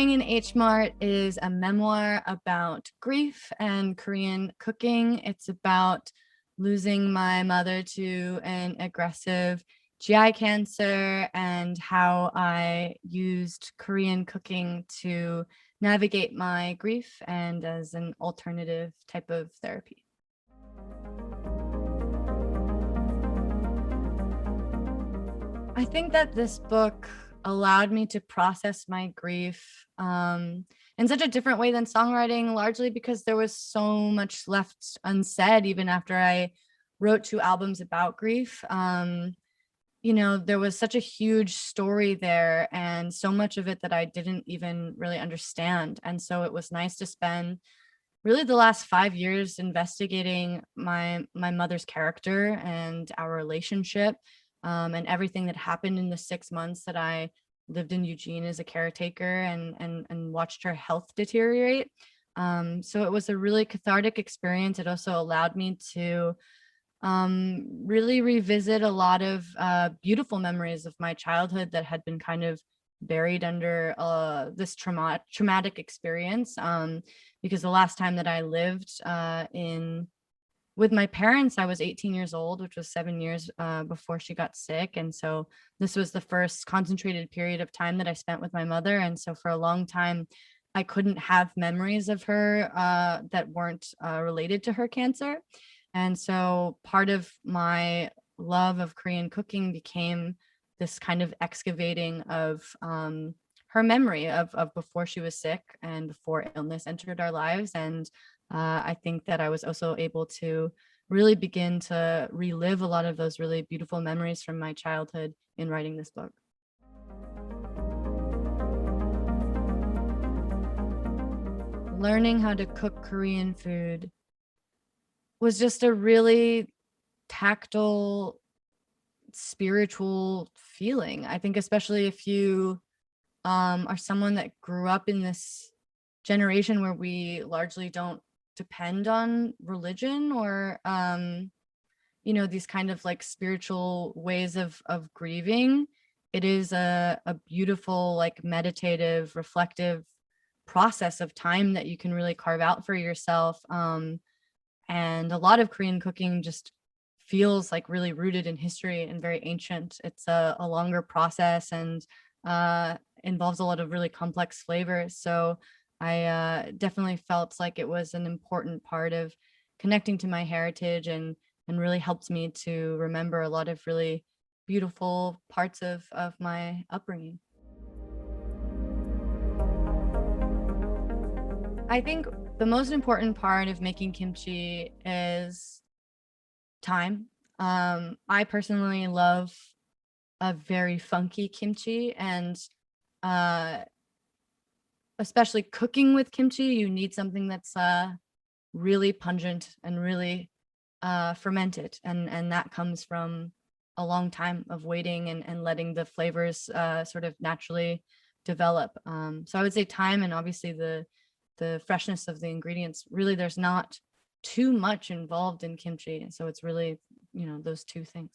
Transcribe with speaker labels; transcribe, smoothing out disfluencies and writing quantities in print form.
Speaker 1: Crying in H Mart is a memoir about grief and Korean cooking. It's about losing my mother to an aggressive GI cancer and how I used Korean cooking to navigate my grief and as an alternative type of therapy. I think that this book allowed me to process my grief in such a different way than songwriting, largely because there was so much left unsaid even after I wrote two albums about grief. There was such a huge story there and so much of it that I didn't even really understand. And so it was nice to spend really the last 5 years investigating my mother's character and our relationship, and everything that happened in the 6 months that I lived in Eugene as a caretaker and watched her health deteriorate. So it was a really cathartic experience. It also allowed me to really revisit a lot of beautiful memories of my childhood that had been kind of buried under this traumatic experience. Because the last time that I lived in with my parents, I was 18 years old, which was 7 years before she got sick. And so this was the first concentrated period of time that I spent with my mother. And so for a long time, I couldn't have memories of her that weren't related to her cancer. And so part of my love of Korean cooking became this kind of excavating of her memory of before she was sick and before illness entered our lives. And I think that I was also able to really begin to relive a lot of those really beautiful memories from my childhood in writing this book. Learning how to cook Korean food was just a really tactile, spiritual feeling. I think especially if you are someone that grew up in this generation where we largely don't depend on religion or these kind of like spiritual ways of grieving. It is a beautiful, like, meditative, reflective process of time that you can really carve out for yourself. And a lot of Korean cooking just feels like really rooted in history and very ancient. It's a longer process and involves a lot of really complex flavors. So I definitely felt like it was an important part of connecting to my heritage and really helped me to remember a lot of really beautiful parts of my upbringing. I think the most important part of making kimchi is time. I personally love a very funky kimchi, and uh, especially cooking with kimchi, you need something that's really pungent and really fermented, and that comes from a long time of waiting and letting the flavors sort of naturally develop. So I would say time and obviously the freshness of the ingredients. Really, there's not too much involved in kimchi, so it's really those two things.